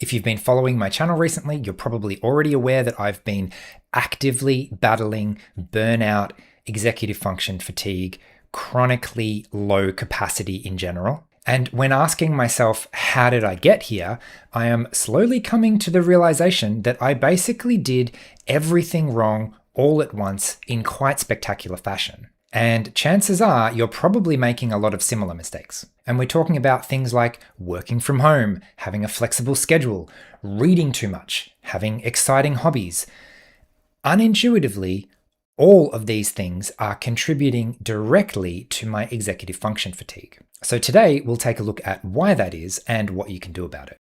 If you've been following my channel recently, you're probably already aware that I've been actively battling burnout, executive function fatigue, chronically low capacity in general. And when asking myself, how did I get here? I am slowly coming to the realization that I basically did everything wrong all at once in quite spectacular fashion. And chances are you're probably making a lot of similar mistakes. And we're talking about things like working from home, having a flexible schedule, reading too much, having exciting hobbies. Unintuitively, all of these things are contributing directly to my executive function fatigue. So today we'll take a look at why that is and what you can do about it.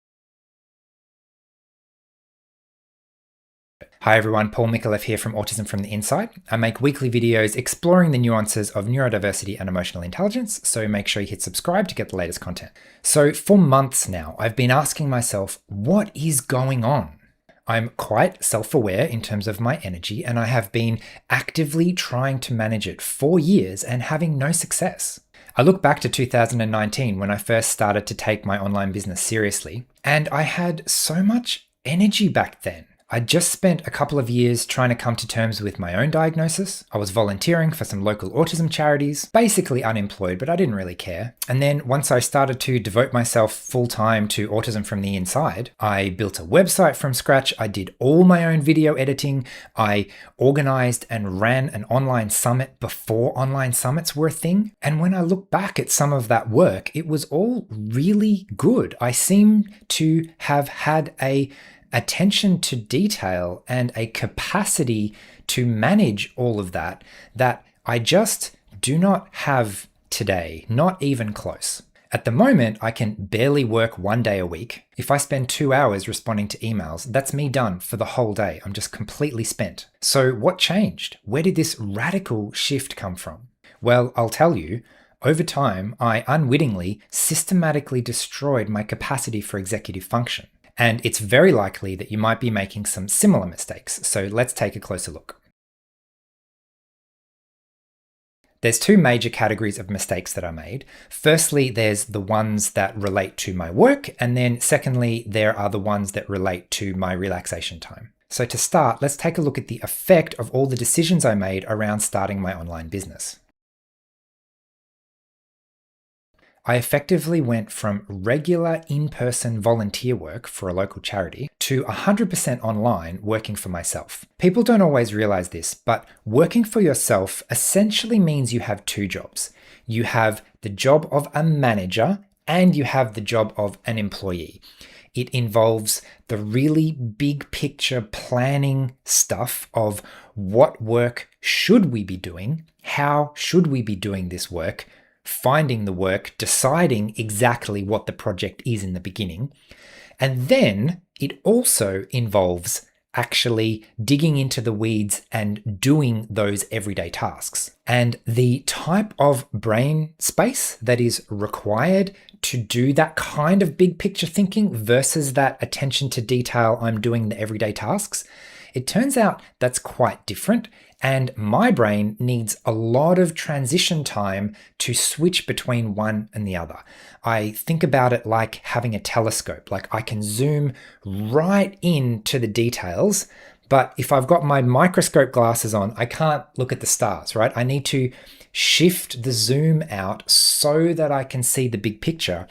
Hi everyone, Paul Mikolev here from Autism from the Inside. I make weekly videos exploring the nuances of neurodiversity and emotional intelligence, so make sure you hit subscribe to get the latest content. So for months now, I've been asking myself, what is going on? I'm quite self-aware in terms of my energy, and I have been actively trying to manage it for years and having no success. I look back to 2019 when I first started to take my online business seriously, and I had so much energy back then. I just spent a couple of years trying to come to terms with my own diagnosis. I was volunteering for some local autism charities, basically unemployed, but I didn't really care. And then once I started to devote myself full-time to Autism from the Inside, I built a website from scratch. I did all my own video editing. I organized and ran an online summit before online summits were a thing. And when I look back at some of that work, it was all really good. I seem to have had a attention to detail and a capacity to manage all of that I just do not have today, not even close. At the moment, I can barely work 1 day a week. If I spend 2 hours responding to emails, that's me done for the whole day. I'm just completely spent. So what changed? Where did this radical shift come from? Well, I'll tell you, over time, I unwittingly systematically destroyed my capacity for executive function. And it's very likely that you might be making some similar mistakes, so let's take a closer look. There's two major categories of mistakes that I made. Firstly, there's the ones that relate to my work, and then secondly, there are the ones that relate to my relaxation time. So to start, let's take a look at the effect of all the decisions I made around starting my online business. I effectively went from regular in-person volunteer work for a local charity to 100% online working for myself. People don't always realize this, but working for yourself essentially means you have two jobs. You have the job of a manager and you have the job of an employee. It involves the really big picture planning stuff of what work should we be doing, how should we be doing this work, finding the work, deciding exactly what the project is in the beginning. And then it also involves actually digging into the weeds and doing those everyday tasks. And the type of brain space that is required to do that kind of big picture thinking versus that attention to detail I'm doing the everyday tasks, it turns out that's quite different. And my brain needs a lot of transition time to switch between one and the other. I think about it like having a telescope, like I can zoom right into the details, but if I've got my microscope glasses on, I can't look at the stars, right? I need to shift the zoom out so that I can see the big picture.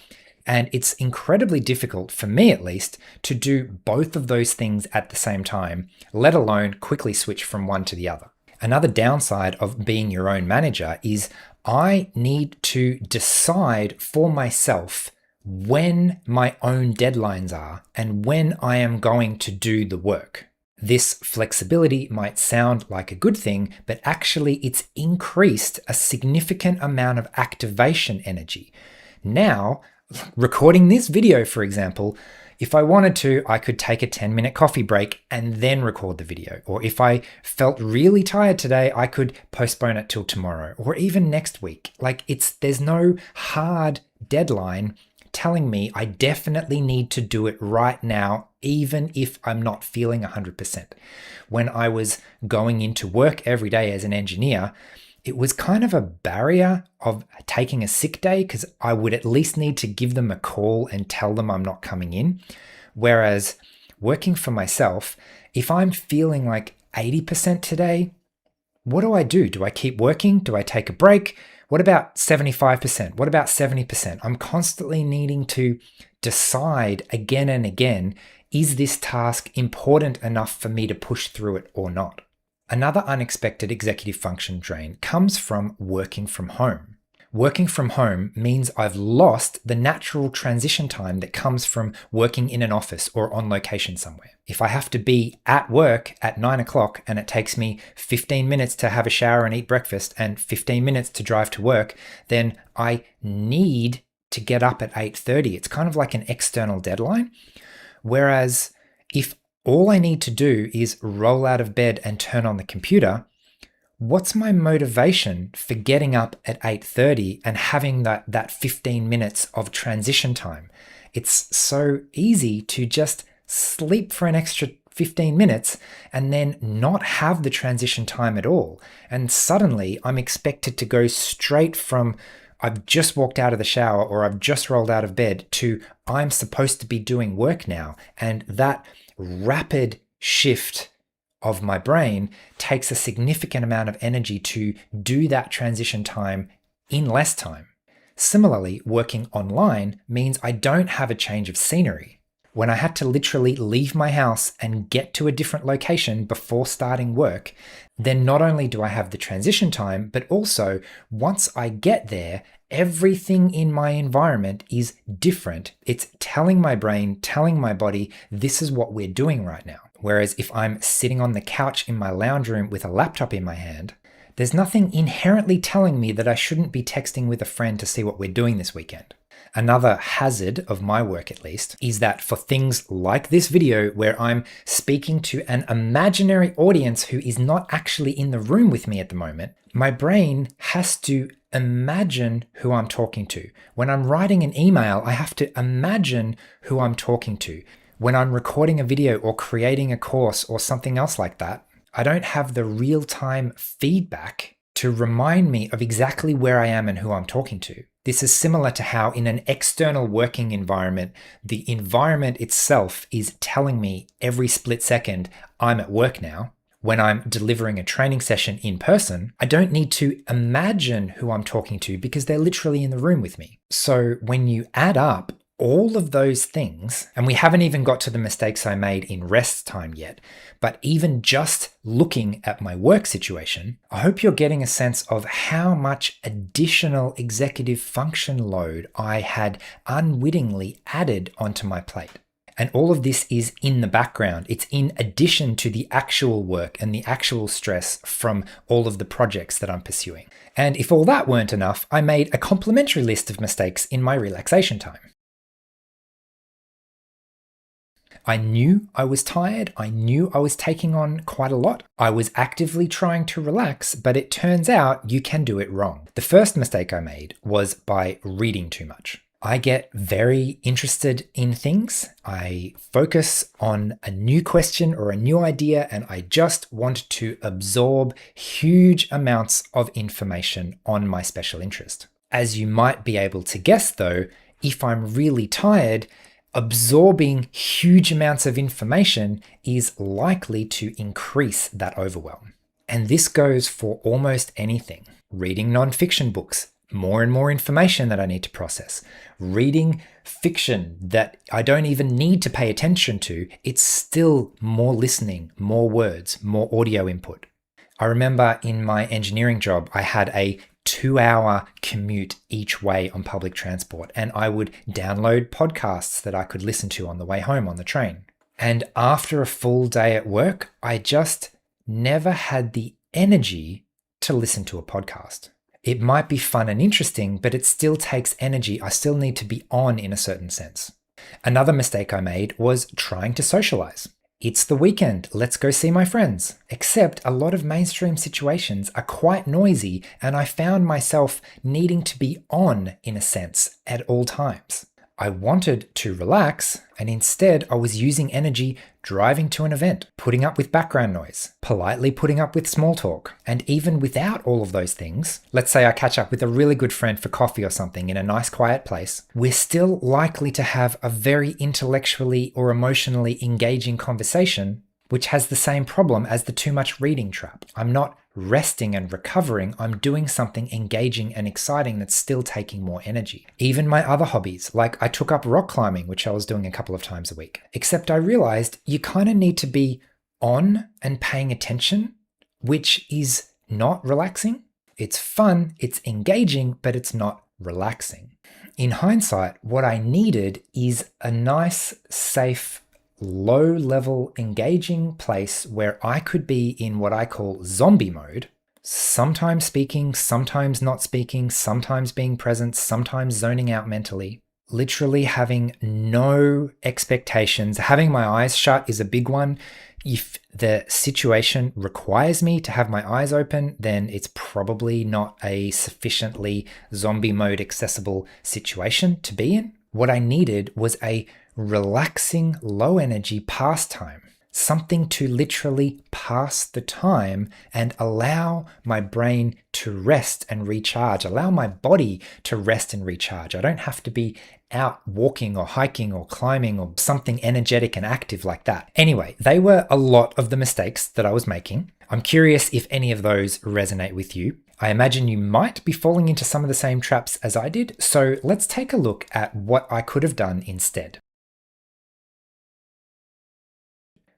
And it's incredibly difficult, for me at least, to do both of those things at the same time, let alone quickly switch from one to the other. Another downside of being your own manager is I need to decide for myself when my own deadlines are and when I am going to do the work. This flexibility might sound like a good thing, but actually it's increased a significant amount of activation energy. Now, recording this video, for example, if I wanted to, I could take a 10-minute coffee break and then record the video. Or if I felt really tired today, I could postpone it till tomorrow or even next week. There's no hard deadline telling me I definitely need to do it right now, even if I'm not feeling 100%. When I was going into work every day as an engineer, it was kind of a barrier of taking a sick day because I would at least need to give them a call and tell them I'm not coming in. Whereas working for myself, if I'm feeling like 80% today, what do? Do I keep working? Do I take a break? What about 75%? What about 70%? I'm constantly needing to decide again and again, is this task important enough for me to push through it or not? Another unexpected executive function drain comes from working from home. Working from home means I've lost the natural transition time that comes from working in an office or on location somewhere. If I have to be at work at 9 o'clock and it takes me 15 minutes to have a shower and eat breakfast and 15 minutes to drive to work, then I need to get up at 8:30. It's kind of like an external deadline. Whereas if all I need to do is roll out of bed and turn on the computer, what's my motivation for getting up at 8:30 and having that 15 minutes of transition time? It's so easy to just sleep for an extra 15 minutes and then not have the transition time at all. And suddenly I'm expected to go straight from I've just walked out of the shower or I've just rolled out of bed to I'm supposed to be doing work now. And that rapid shift of my brain takes a significant amount of energy to do that transition time in less time. Similarly, working online means I don't have a change of scenery. When I had to literally leave my house and get to a different location before starting work, then not only do I have the transition time, but also once I get there, everything in my environment is different. It's telling my brain, telling my body, this is what we're doing right now. Whereas if I'm sitting on the couch in my lounge room with a laptop in my hand, there's nothing inherently telling me that I shouldn't be texting with a friend to see what we're doing this weekend. Another hazard of my work, at least, is that for things like this video where I'm speaking to an imaginary audience who is not actually in the room with me at the moment, my brain has to imagine who I'm talking to. When I'm writing an email, I have to imagine who I'm talking to. When I'm recording a video or creating a course or something else like that, I don't have the real-time feedback to remind me of exactly where I am and who I'm talking to. This is similar to how in an external working environment, the environment itself is telling me every split second, I'm at work now. When I'm delivering a training session in person, I don't need to imagine who I'm talking to because they're literally in the room with me. So when you add up all of those things, and we haven't even got to the mistakes I made in rest time yet, but even just looking at my work situation, I hope you're getting a sense of how much additional executive function load I had unwittingly added onto my plate. And all of this is in the background. It's in addition to the actual work and the actual stress from all of the projects that I'm pursuing. And if all that weren't enough, I made a complimentary list of mistakes in my relaxation time. I knew I was tired. I knew I was taking on quite a lot. I was actively trying to relax, but it turns out you can do it wrong. The first mistake I made was by reading too much. I get very interested in things. I focus on a new question or a new idea, and I just want to absorb huge amounts of information on my special interest. As you might be able to guess though, if I'm really tired, absorbing huge amounts of information is likely to increase that overwhelm. And this goes for almost anything. Reading nonfiction books, more and more information that I need to process. Reading fiction that I don't even need to pay attention to, it's still more listening, more words, more audio input. I remember in my engineering job, I had a 2-hour commute each way on public transport, and I would download podcasts that I could listen to on the way home on the train. And after a full day at work, I just never had the energy to listen to a podcast. It might be fun and interesting, but it still takes energy. I still need to be on in a certain sense. Another mistake I made was trying to socialize. It's the weekend, let's go see my friends. Except a lot of mainstream situations are quite noisy, and I found myself needing to be on, in a sense, at all times. I wanted to relax, and instead I was using energy driving to an event, putting up with background noise, politely putting up with small talk. And even without all of those things, let's say I catch up with a really good friend for coffee or something in a nice quiet place, we're still likely to have a very intellectually or emotionally engaging conversation, which has the same problem as the too much reading trap. I'm not resting and recovering, I'm doing something engaging and exciting that's still taking more energy. Even my other hobbies, like I took up rock climbing, which I was doing a couple of times a week. Except I realized you kind of need to be on and paying attention, which is not relaxing. It's fun, it's engaging, but it's not relaxing. In hindsight, what I needed is a nice, safe, low-level engaging place where I could be in what I call zombie mode, sometimes speaking, sometimes not speaking, sometimes being present, sometimes zoning out mentally, literally having no expectations. Having my eyes shut is a big one. If the situation requires me to have my eyes open, then it's probably not a sufficiently zombie mode accessible situation to be in. What I needed was a relaxing, low energy pastime, something to literally pass the time and allow my brain to rest and recharge, allow my body to rest and recharge. I don't have to be out walking or hiking or climbing or something energetic and active like that. Anyway, they were a lot of the mistakes that I was making. I'm curious if any of those resonate with you. I imagine you might be falling into some of the same traps as I did, so let's take a look at what I could have done instead.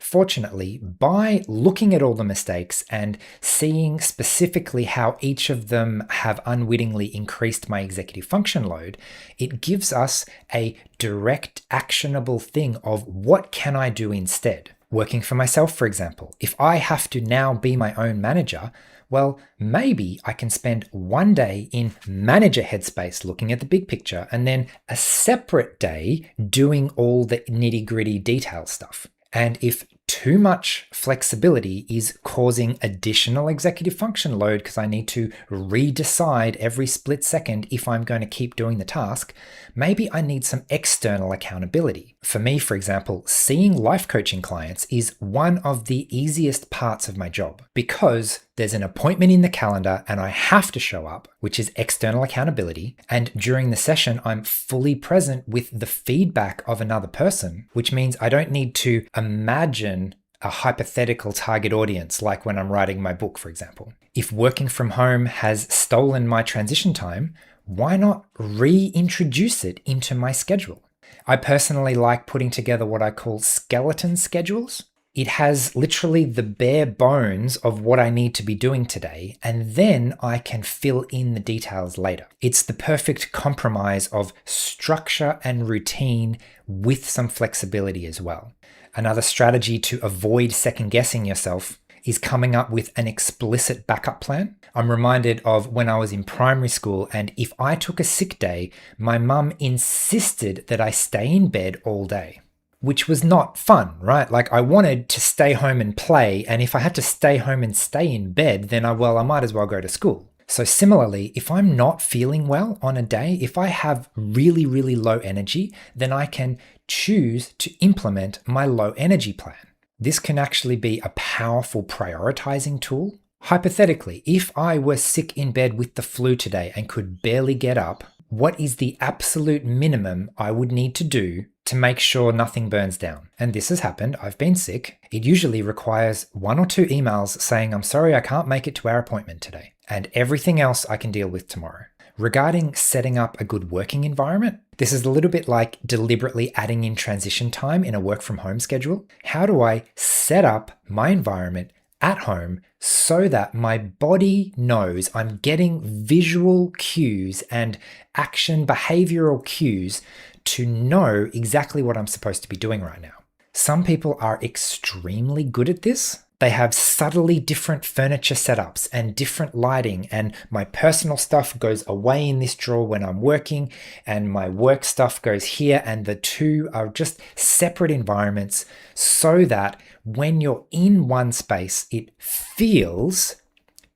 Fortunately, by looking at all the mistakes and seeing specifically how each of them have unwittingly increased my executive function load, it gives us a direct, actionable thing of what can I do instead. Working for myself, for example, if I have to now be my own manager, well, maybe I can spend one day in manager headspace looking at the big picture and then a separate day doing all the nitty-gritty detail stuff. And if too much flexibility is causing additional executive function load because I need to redecide every split second if I'm going to keep doing the task, maybe I need some external accountability. For me, for example, seeing life coaching clients is one of the easiest parts of my job because there's an appointment in the calendar and I have to show up, which is external accountability. And during the session, I'm fully present with the feedback of another person, which means I don't need to imagine a hypothetical target audience like when I'm writing my book, for example. If working from home has stolen my transition time, why not reintroduce it into my schedule? I personally like putting together what I call skeleton schedules. It has literally the bare bones of what I need to be doing today, and then I can fill in the details later. It's the perfect compromise of structure and routine with some flexibility as well. Another strategy to avoid second guessing yourself is coming up with an explicit backup plan. I'm reminded of when I was in primary school, and if I took a sick day, my mum insisted that I stay in bed all day, which was not fun, right? Like I wanted to stay home and play, and if I had to stay home and stay in bed, then I might as well go to school. So similarly, if I'm not feeling well on a day, if I have really, really low energy, then I can choose to implement my low energy plan. This can actually be a powerful prioritizing tool. Hypothetically, if I were sick in bed with the flu today and could barely get up, what is the absolute minimum I would need to do to make sure nothing burns down? And this has happened. I've been sick. It usually requires 1 or 2 emails saying, I'm sorry, I can't make it to our appointment today. And everything else I can deal with tomorrow. Regarding setting up a good working environment, this is a little bit like deliberately adding in transition time in a work from home schedule. How do I set up my environment at home so that my body knows I'm getting visual cues and action behavioral cues to know exactly what I'm supposed to be doing right now? Some people are extremely good at this. They have subtly different furniture setups and different lighting, and my personal stuff goes away in this drawer when I'm working, and my work stuff goes here, and the two are just separate environments so that when you're in one space, it feels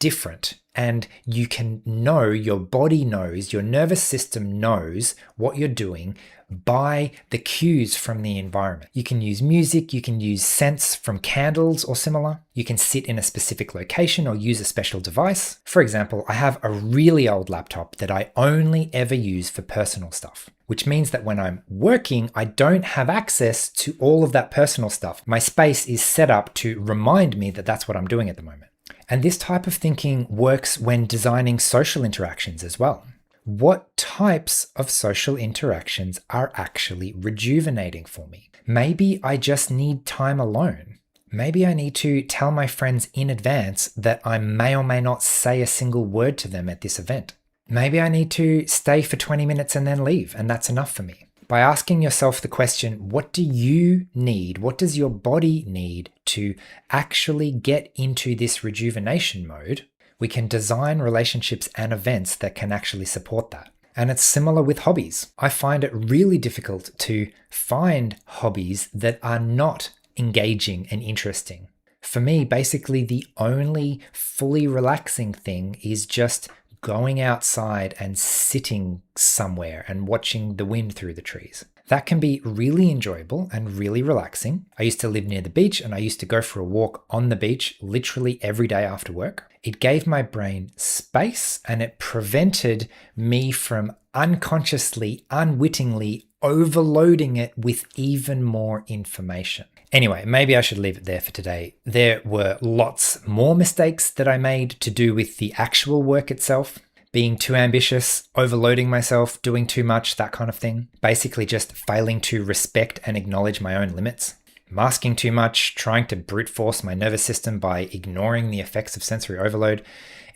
different. And you can know, your body knows, your nervous system knows what you're doing by the cues from the environment. You can use music, you can use scents from candles or similar. You can sit in a specific location or use a special device. For example, I have a really old laptop that I only ever use for personal stuff, which means that when I'm working, I don't have access to all of that personal stuff. My space is set up to remind me that that's what I'm doing at the moment. And this type of thinking works when designing social interactions as well. What types of social interactions are actually rejuvenating for me? Maybe I just need time alone. Maybe I need to tell my friends in advance that I may or may not say a single word to them at this event. Maybe I need to stay for 20 minutes and then leave, and that's enough for me. By asking yourself the question, what do you need? What does your body need to actually get into this rejuvenation mode? We can design relationships and events that can actually support that. And it's similar with hobbies. I find it really difficult to find hobbies that are not engaging and interesting. For me, basically the only fully relaxing thing is just going outside and sitting somewhere and watching the wind through the trees. That can be really enjoyable and really relaxing. I used to live near the beach and I used to go for a walk on the beach literally every day after work. It gave my brain space and it prevented me from unconsciously, unwittingly overloading it with even more information. Anyway, maybe I should leave it there for today. There were lots more mistakes that I made to do with the actual work itself. Being too ambitious, overloading myself, doing too much, that kind of thing. Basically just failing to respect and acknowledge my own limits. Masking too much, trying to brute force my nervous system by ignoring the effects of sensory overload.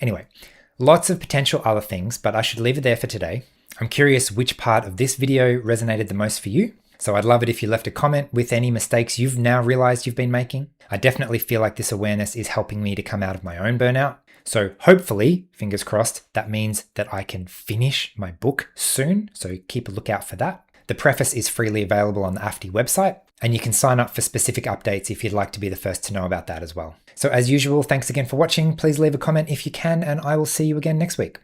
Anyway, lots of potential other things, but I should leave it there for today. I'm curious which part of this video resonated the most for you. So I'd love it if you left a comment with any mistakes you've now realized you've been making. I definitely feel like this awareness is helping me to come out of my own burnout. So hopefully, fingers crossed, that means that I can finish my book soon. So keep a lookout for that. The preface is freely available on the AFTI website, and you can sign up for specific updates if you'd like to be the first to know about that as well. So as usual, thanks again for watching. Please leave a comment if you can, and I will see you again next week.